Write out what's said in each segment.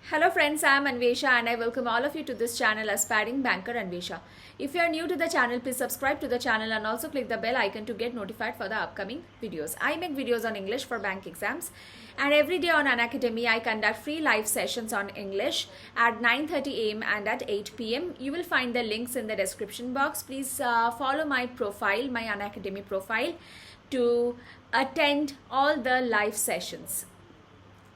Hello friends, I am Anvesha and I welcome all of you to this channel Aspiring Banker Anvesha. If you are new to the channel, please subscribe to the channel and also click the bell icon to get notified for the upcoming videos. I make videos on English for bank exams and every day on Unacademy I conduct free live sessions on English at 9:30 am and at 8 pm. You will find the links in the description box. Please follow my profile, my Unacademy profile to attend all the live sessions.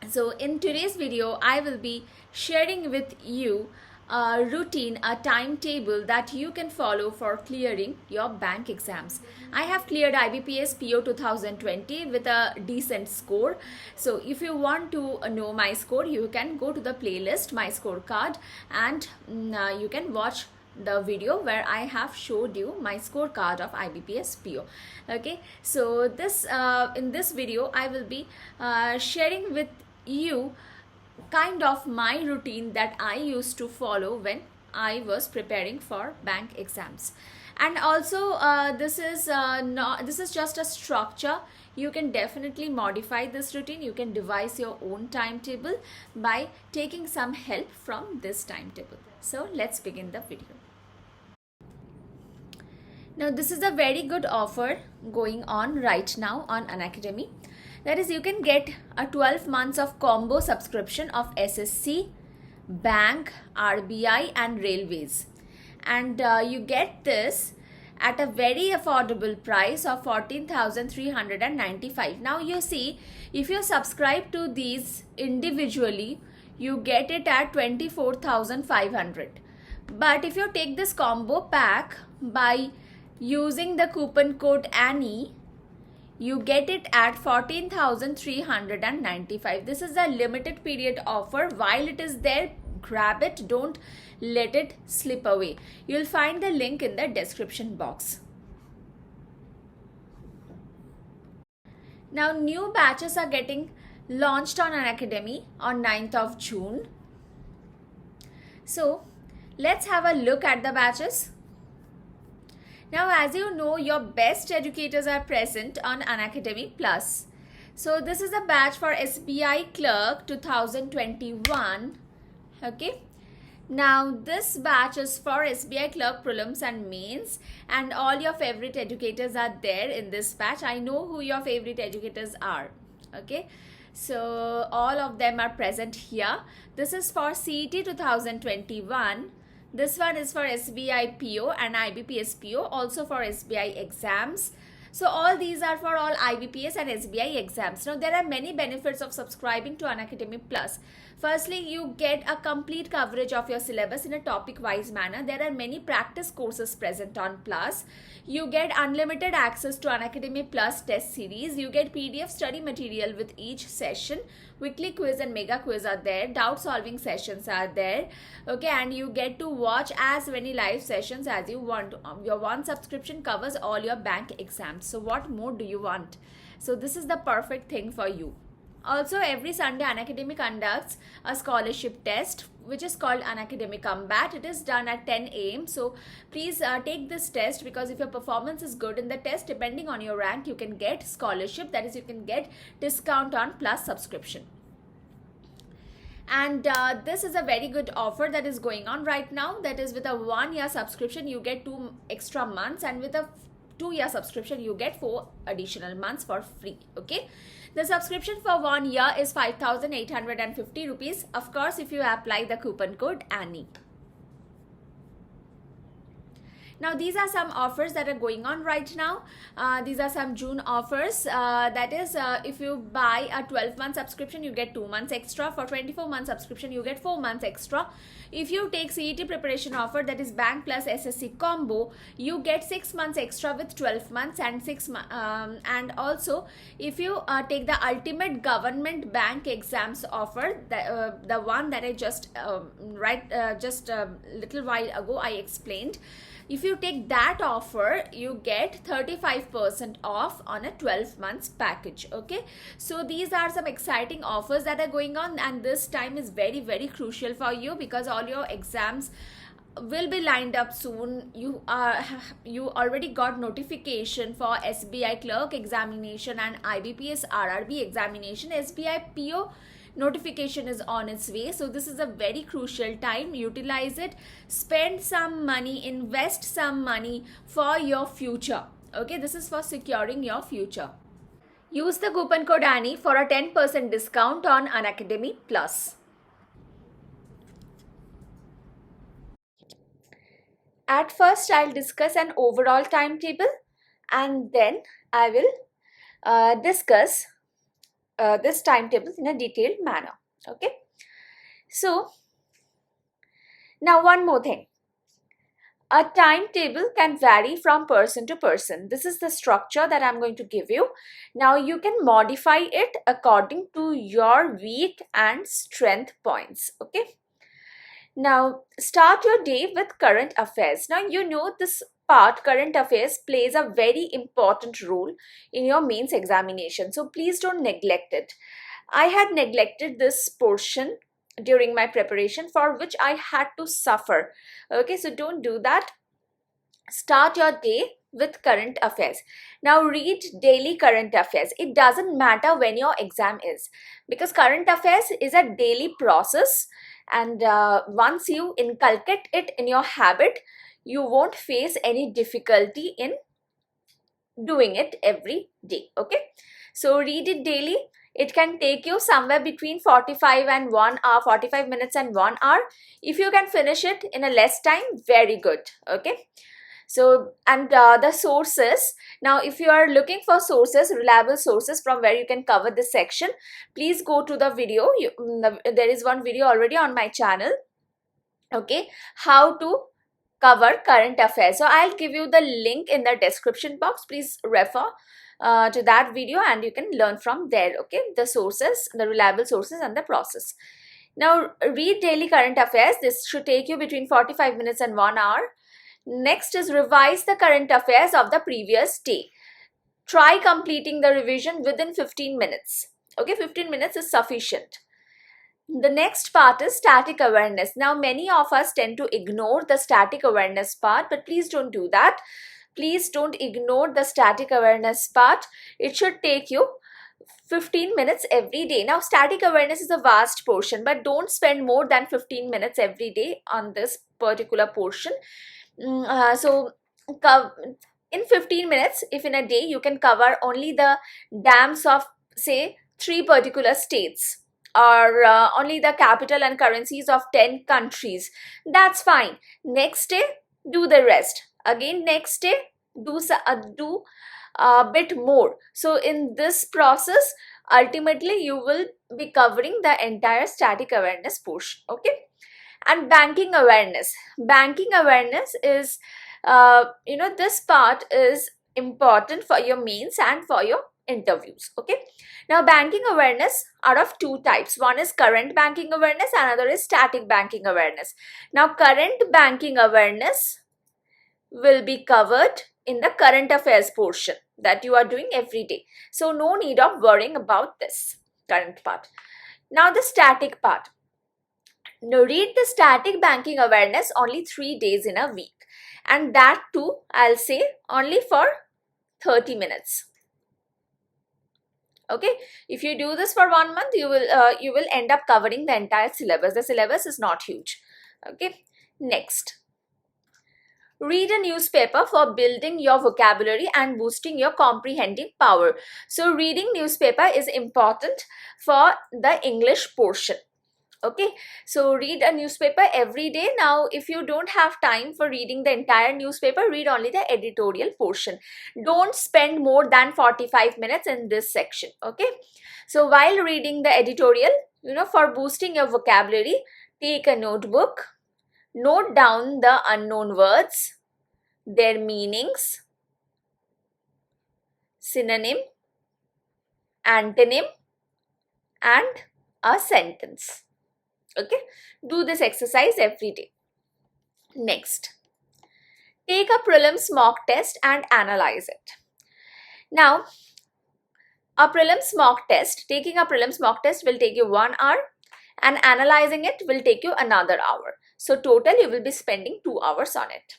So in today's video, I will be sharing with you a routine, a timetable that you can follow for clearing your bank exams. I have cleared IBPS PO 2020 with a decent score. So if you want to know my score, you can go to the playlist, my scorecard, and you can watch the video where I have showed you my scorecard of IBPS PO. Okay, so this in this video I will be sharing with you kind of my routine that I used to follow when I was preparing for bank exams. And also this is just a structure. You can definitely modify this routine. You can devise your own timetable by taking some help from this timetable. So let's begin the video. Now this is a very good offer going on right now on Unacademy. That is, you can get a 12 months of combo subscription of SSC, Bank, RBI and Railways. And you get this at a very affordable price of 14,395. Now you see, if you subscribe to these individually, you get it at 24,500. But if you take this combo pack by using the coupon code ANNIE, you get it at 14,395. This is a limited period offer. While it is there, grab it. Don't let it slip away. You'll find the link in the description box. Now new batches are getting launched on Unacademy on 9th of June. So let's have a look at the batches. Now, as you know, your best educators are present on Unacademy Plus. So this is a batch for SBI Clerk 2021. Okay. Now this batch is for SBI Clerk Prelims and Mains, and all your favorite educators are there in this batch. I know who your favorite educators are. Okay. So all of them are present here. This is for CET 2021. This one is for SBI PO and IBPS PO, also for SBI exams. So all these are for all IBPS and SBI exams. Now there are many benefits of subscribing to Unacademy Plus. Firstly, you get a complete coverage of your syllabus in a topic-wise manner. There are many practice courses present on Plus. You get unlimited access to Unacademy Plus test series. You get PDF study material with each session. Weekly quiz and mega quiz are there. Doubt solving sessions are there. Okay, and you get to watch as many live sessions as you want. Your one subscription covers all your bank exams. So what more do you want? So this is the perfect thing for you. Also, every Sunday Unacademy conducts a scholarship test which is called Unacademy Combat. It is done at 10 am. So please take this test, because if your performance is good in the test, depending on your rank, you can get scholarship. That is, you can get discount on Plus subscription. And this is a very good offer that is going on right now. That is, with a 1-year subscription, you get 2 extra months, and with a 2-year subscription, you get 4 additional months for free. Okay. The subscription for 1 year is 5,850 rupees. Of course, if you apply the coupon code ANNIE. Now these are some offers that are going on right now. These are some June offers. That is, if you buy a 12-month subscription, you get 2 months extra. For 24-month subscription, you get 4 months extra. If you take CET preparation offer, that is Bank plus SSC combo, you get 6 months extra with 12 months and 6 months. And also, if you take the ultimate government bank exams offer, the one that I just just a little while ago I explained. If you take that offer, you get 35% off on a 12 months package. Okay, so these are some exciting offers that are going on, and this time is very, very crucial for you because all your exams will be lined up soon. You already got notification for SBI Clerk examination and IBPS RRB examination. SBI PO notification is on its way. So this is a very crucial time. Utilize it, spend some money, invest some money for your future. Okay, this is for securing your future. Use the coupon code Annie for a 10% discount on Unacademy Plus. At first, I'll discuss an overall timetable, and then I will discuss this timetable in a detailed manner. Okay. So, now one more thing. A timetable can vary from person to person. This is the structure that I'm going to give you. Now you can modify it according to your weak and strength points. Okay. Now start your day with current affairs. Now you know this part, current affairs, plays a very important role in your mains examination. So please don't neglect it. I had neglected this portion during my preparation, for which I had to suffer. Okay, so don't do that. Start your day with current affairs. Now read daily current affairs. It doesn't matter when your exam is, because current affairs is a daily process, and once you inculcate it in your habit, you won't face any difficulty in doing it every day. Okay, so read it daily. It can take you somewhere between 45 and 1 hour, 45 minutes and 1 hour. If you can finish it in a less time, very good. Okay. So, and the sources. Now, if you are looking for sources, reliable sources from where you can cover this section, please go to the video. There is one video already on my channel. Okay. How to cover current affairs. So, I'll give you the link in the description box. Please refer to that video and you can learn from there. Okay, the sources, the reliable sources and the process. Now read daily current affairs. This should take you between 45 minutes and 1 hour. Next is revise the current affairs of the previous day. Try completing the revision within 15 minutes. Okay, 15 minutes is sufficient. The next part is static awareness. Now many of us tend to ignore the static awareness part, but please don't do that. Please don't ignore the static awareness part. It should take you 15 minutes every day. Now, static awareness is a vast portion, but don't spend more than 15 minutes every day on this particular portion. So, in 15 minutes, if in a day you can cover only the dams of, say, 3 particular states, or only the capital and currencies of 10 countries, that's fine. Next day, do the rest. Again, next day, do a bit more. So in this process, ultimately you will be covering the entire static awareness portion. Okay. And banking awareness. Banking awareness is, this part is important for your mains and for your interviews. Okay. Now banking awareness are of 2 types. One is current banking awareness, another is static banking awareness. Now current banking awareness will be covered in the current affairs portion that you are doing every day. So no need of worrying about this current part. Now the static part. Now read the static banking awareness only 3 days in a week, and that too I'll say only for 30 minutes. Okay, if you do this for 1 month, you will end up covering the entire syllabus. The syllabus is not huge. Okay, next. Read a newspaper for building your vocabulary and boosting your comprehending power. So reading newspaper is important for the English portion. Okay, so read a newspaper every day. Now, if you don't have time for reading the entire newspaper, read only the editorial portion. Don't spend more than 45 minutes in this section. Okay, so while reading the editorial, for boosting your vocabulary, take a notebook. Note down the unknown words, their meanings, synonym, antonym, and a sentence. Okay, do this exercise every day. Next, take a prelims mock test and analyze it. Now, taking a prelims mock test will take you 1 hour, and analyzing it will take you another hour. So total you will be spending 2 hours on it.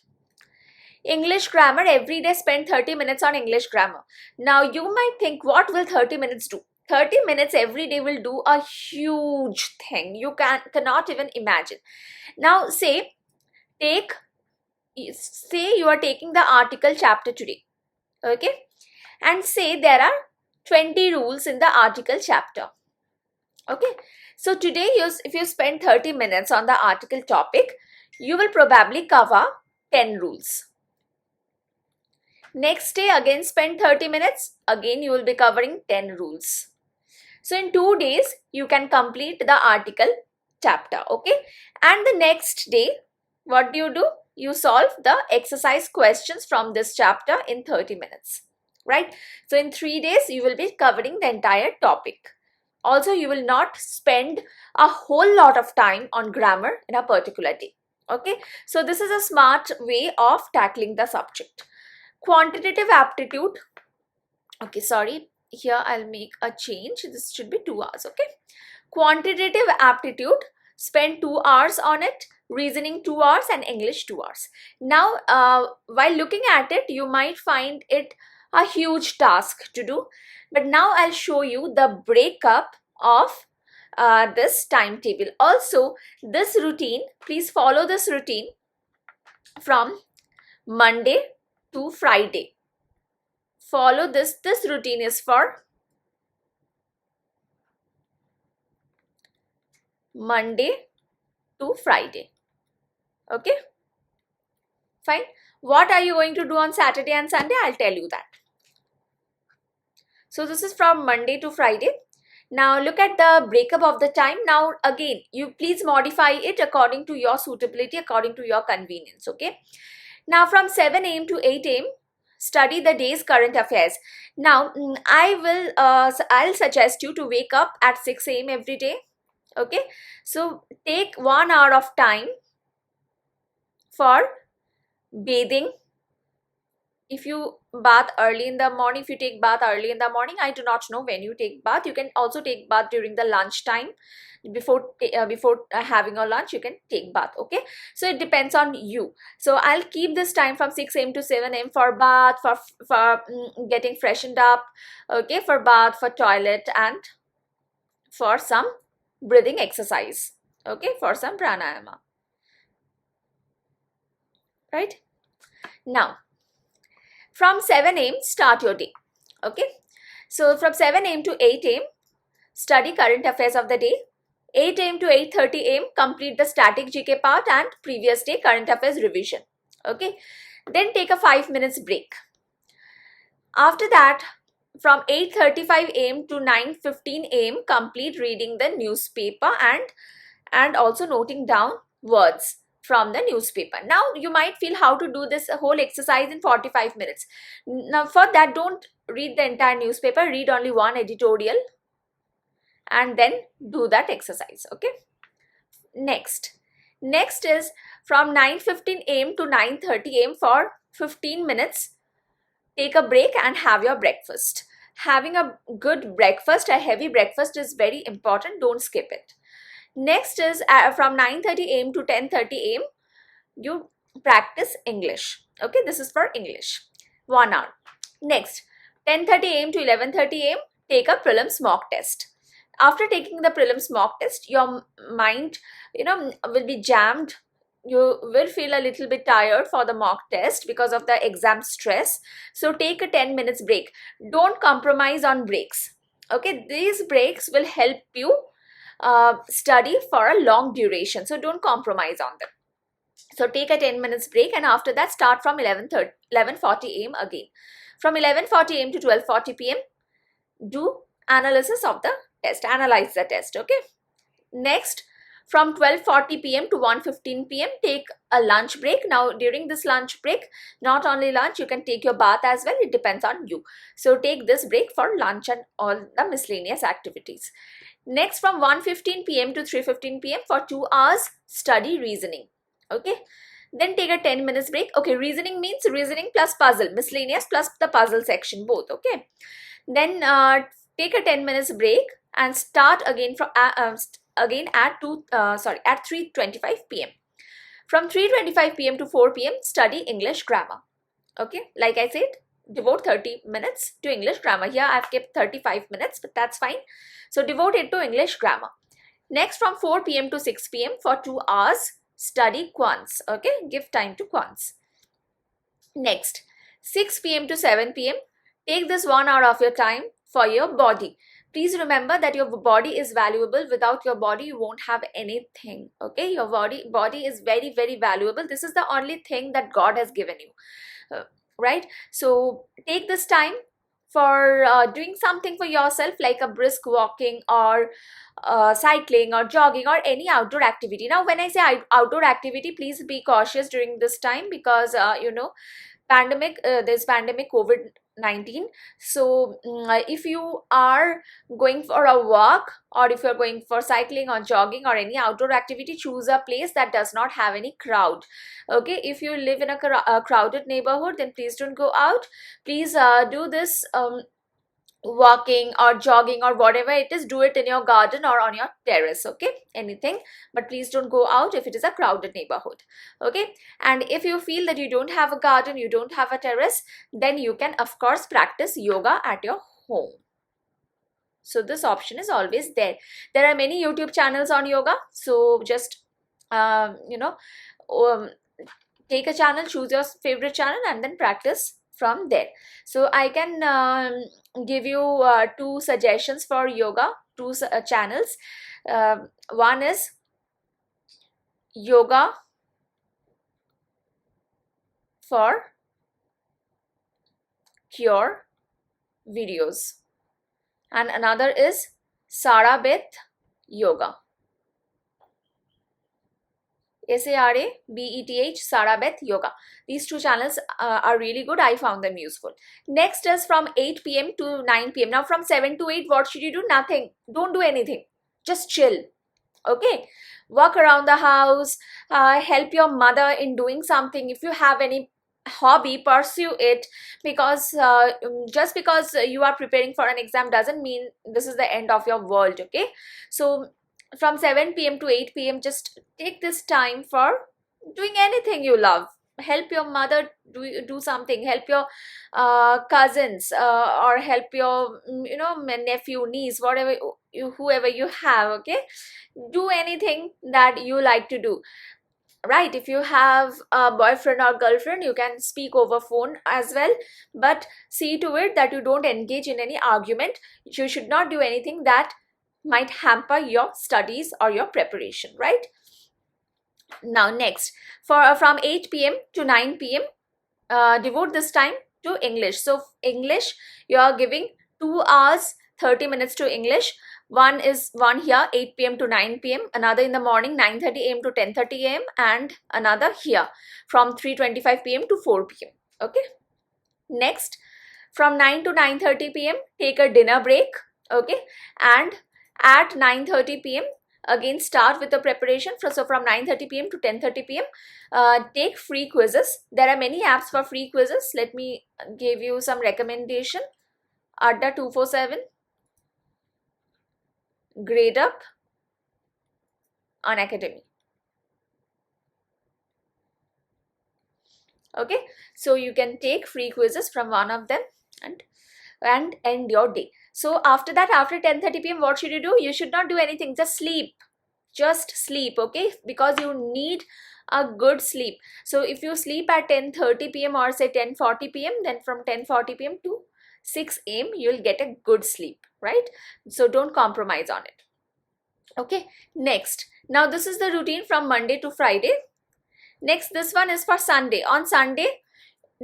English grammar, every day spend 30 minutes on English grammar. Now you might think, what will 30 minutes do? 30 minutes every day will do a huge thing. You cannot even imagine. Now say you are taking the article chapter today, okay, and say there are 20 rules in the article chapter, okay. So today if you spend 30 minutes on the article topic, you will probably cover 10 rules. Next day again spend 30 minutes, again you will be covering 10 rules. So in 2 days you can complete the article chapter, okay. And the next day, what do? You solve the exercise questions from this chapter in 30 minutes, right? So in 3 days you will be covering the entire topic. Also, you will not spend a whole lot of time on grammar in a particular day, okay. So this is a smart way of tackling the subject. Quantitative aptitude, okay, sorry, here I'll make a change. This should be 2 hours, okay. Quantitative aptitude, spend 2 hours on it. Reasoning 2 hours and English 2 hours. Now, while looking at it, you might find it a huge task to do. But now I'll show you the breakup of this timetable. Also, this routine, please follow this routine from Monday to Friday. Follow this. This routine is for Monday to Friday. Okay, fine. What are you going to do on Saturday and Sunday? I'll tell you that. So this is from Monday to Friday. Now look at the breakup of the time. Now again, you please modify it according to your suitability, according to your convenience, okay. Now from 7 a.m. to 8 a.m. study the day's current affairs. Now I'll suggest you to wake up at 6 a.m. every day, okay. So take 1 hour of time for bathing. If you bath early in the morning, if you take bath early in the morning, I do not know when you take bath. You can also take bath during the lunch time. Before having a lunch, you can take bath, okay. So it depends on you. So I'll keep this time from 6 a.m. to 7 a.m. for bath, for getting freshened up, okay, for bath, for toilet, and for some breathing exercise, okay, for some pranayama, right? Now from 7 a.m. start your day, okay. So from 7 a.m. to 8 a.m. study current affairs of the day. 8 a.m. to 8:30 a.m. complete the static GK part and previous day current affairs revision, okay. Then take a 5 minutes break. After that, from 8:35 a.m. to 9:15 a.m. complete reading the newspaper and also noting down words from the newspaper. Now you might feel how to do this whole exercise in 45 minutes. Now for that, don't read the entire newspaper, read only one editorial and then do that exercise, okay. Next is from 9:15 a.m. to 9:30 a.m. for 15 minutes take a break and have your breakfast. Having a good breakfast, a heavy breakfast, is very important. Don't skip it. Next is from 9:30 a.m. to 10:30 a.m. you practice English, okay. This is for English, 1 hour. Next, 10:30 a.m. to 11:30 a.m. take a prelims mock test. After taking the prelims mock test, your mind, will be jammed. You will feel a little bit tired for the mock test because of the exam stress. So take a 10 minutes break. Don't compromise on breaks, okay. These breaks will help you study for a long duration, so don't compromise on them. So take a 10 minutes break and after that start from 11:40 a.m. again. From 11:40 a.m. to 12:40 p.m. do analysis of the test, analyze the test, okay. Next, from 12:40 p.m. to 1:15 p.m. take a lunch break. Now during this lunch break, not only lunch, you can take your bath as well. It depends on you. So take this break for lunch and all the miscellaneous activities. Next, from 1:15 p.m. to 3:15 p.m. for 2 hours study reasoning, okay. Then take a 10 minutes break. Okay, reasoning means reasoning plus puzzle, miscellaneous plus the puzzle section, both, okay. Then take a 10 minutes break and start again from at 3:25 p.m. From 3:25 p.m. to 4 p.m. study English grammar, okay. Like I said, devote 30 minutes to English grammar. Here I've kept 35 minutes, but that's fine. So devote it to English grammar. Next, from 4 p.m. to 6 p.m. for 2 hours, study quants. Okay, give time to quants. Next, 6 p.m. to 7 p.m. Take this 1 hour of your time for your body. Please remember that your body is valuable. Without your body, you won't have anything. Okay, your body is very, very valuable. This is the only thing that God has given you. Right? So take this time for doing something for yourself, like a brisk walking or cycling or jogging or any outdoor activity. Now, when I say outdoor activity, please be cautious during this time, because there's pandemic COVID-19. So if you are going for a walk, or if you're going for cycling or jogging or any outdoor activity, choose a place that does not have any crowd. Okay, if you live in a crowded neighborhood, then please don't go out. Please do this walking or jogging or whatever it is, do it in your garden or on your terrace. Okay, anything, but please don't go out if it is a crowded neighborhood. Okay, and if you feel that you don't have a garden, you don't have a terrace, then you can of course practice yoga at your home. So this option is always there. There are many YouTube channels on yoga, so just um, take a channel, choose your favorite channel, and then practice from there. So I can give you two suggestions for yoga, two channels. One is Yoga for Cure videos, and another is Sarabeth Yoga. Sarabeth, Sarabeth Yoga. These two channels are really good. I found them useful. Next is from 8 p.m. to 9 p.m. Now from 7 to 8, what should you do? Nothing. Don't do anything. Just chill. Okay. Walk around the house. Help your mother in doing something. If you have any hobby, pursue it, because just because you are preparing for an exam doesn't mean this is the end of your world. Okay. So from 7 p.m. to 8 p.m. just take this time for doing anything you love. Help your mother do something, help your cousins, or help your nephew, niece, whatever whoever you have. Okay, do anything that you like to do. Right, if you have a boyfriend or girlfriend, you can speak over phone as well, but see to it that you don't engage in any argument. You should not do anything that might hamper your studies or your preparation. Right, now next, for from 8 p.m. to 9 p.m. Devote this time to English. So English, you are giving 2 hours 30 minutes to English. One here 8 p.m. to 9 p.m. Another in the morning 9:30 a.m. to 10:30 a.m. and another here from 3:25 p.m. to 4 p.m. Okay. Next, from 9 to 9:30 p.m. take a dinner break. Okay, and at 9:30 p.m. again start with the preparation. So from 9:30 p.m. to 10:30 p.m. Take free quizzes. There are many apps for free quizzes. Let me give you some recommendation. Adda 247, Grade Up, Unacademy. Okay, so you can take free quizzes from one of them and end your day. So after that, after 10:30 p.m. what should you do? You should not do anything, just sleep. Just sleep. Okay, because you need a good sleep. So if you sleep at 10:30 p.m. or say 10:40 p.m., then from 10:40 p.m. to 6 a.m. you'll get a good sleep. Right, so don't compromise on it. Okay, next, now this is the routine from Monday to Friday. Next, this one is for Sunday. On Sunday,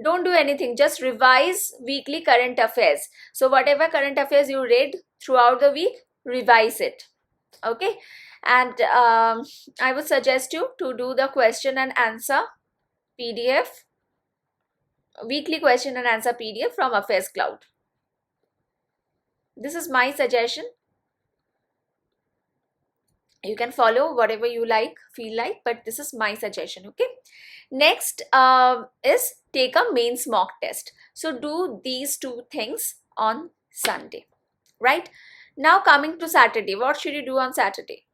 don't do anything, just revise weekly current affairs. So whatever current affairs you read throughout the week, revise it. Okay, and I would suggest you to do the question and answer PDF, weekly question and answer PDF from Affairs Cloud. This is my suggestion. You can follow whatever you like, feel like, but this is my suggestion. Okay, next is take a mains mock test. So do these two things on Sunday. Right, now coming to Saturday, what should you do on Saturday?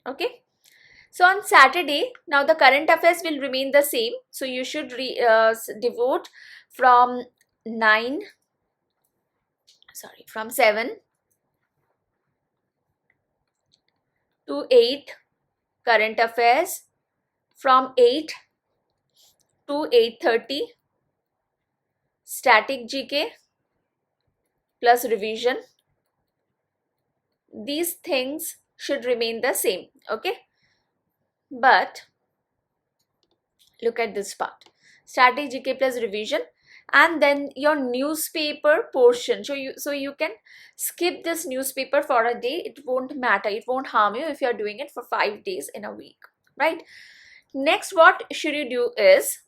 Okay, So on Saturday, now the current affairs will remain the same. So you should devote from 7 to 8 current affairs, from 8 to 8:30 static GK plus revision. These things should remain the same, okay? But look at this part, static GK plus revision, and then your newspaper portion. So you can skip this newspaper for a day. It won't matter, it won't harm you if you're doing it for 5 days in a week, right? Next, what should you do is,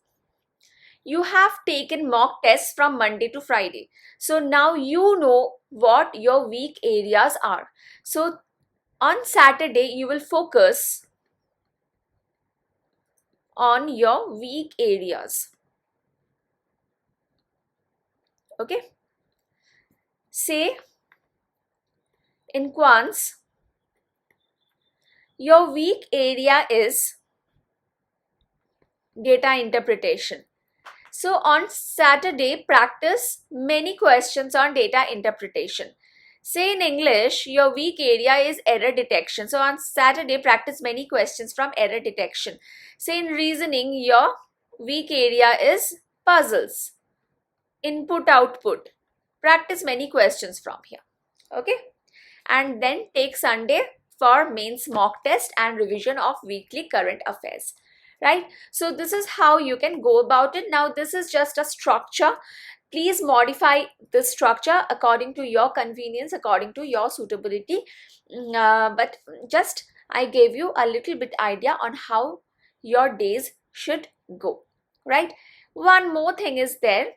you have taken mock tests from Monday to Friday. So now you know what your weak areas are. So on Saturday, you will focus on your weak areas. Okay. Say in quants, your weak area is data interpretation. So on Saturday, practice many questions on data interpretation. Say in English, your weak area is error detection. So on Saturday, practice many questions from error detection. Say in reasoning, your weak area is puzzles, input output. Practice many questions from here. Okay. And then take Sunday for mains mock test and revision of weekly current affairs. Right? So this is how you can go about it. Now this is just a structure. Please modify this structure according to your convenience, according to your suitability. But just I gave you a little bit idea on how your days should go. Right? One more thing is there.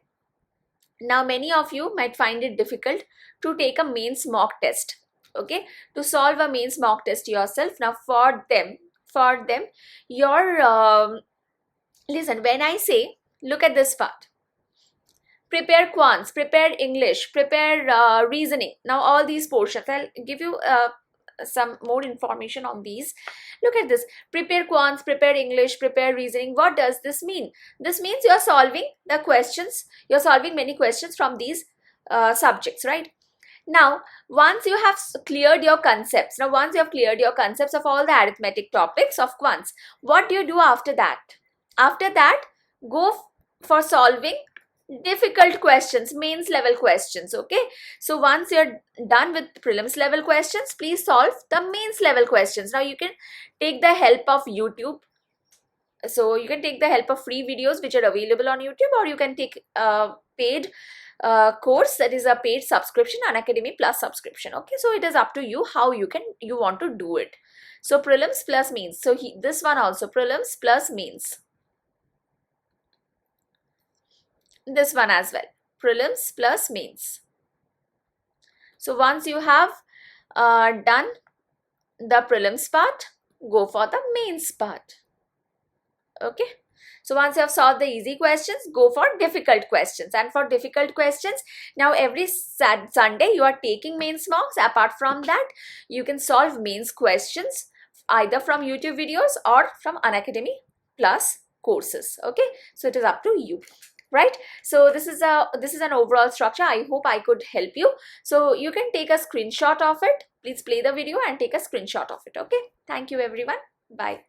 Now many of you might find it difficult to take a mains mock test. Okay, to solve a mains mock test yourself. Now for them, your listen, when I say, look at this part, prepare quants, prepare English, prepare reasoning. Now all these portions, I'll give you some more information on these. Look at this, prepare quants, prepare English, prepare reasoning. What does this mean? This means you're solving the questions, you're solving many questions from these subjects, right? Now, once you have cleared your concepts, of all the arithmetic topics of quants, what do you do after that? After that, go for solving difficult questions, mains level questions, okay? So once you're done with prelims level questions, please solve the mains level questions. Now you can take the help of YouTube. So you can take the help of free videos which are available on YouTube, or you can take paid course, that is a paid subscription, Unacademy Plus subscription. Okay, so it is up to you how you want to do it. So prelims plus mains. So this one also, prelims plus mains. This one as well, prelims plus mains. So once you have done the prelims part, go for the mains part. Okay. So once you have solved the easy questions, go for difficult questions. And for difficult questions, now every Sunday you are taking mains mocks. Apart from that, you can solve mains questions either from YouTube videos or from Unacademy Plus courses. Okay, so it is up to you. Right? So this is an overall structure. I hope I could help you. So you can take a screenshot of it. Please play the video and take a screenshot of it. Okay. Thank you everyone. Bye.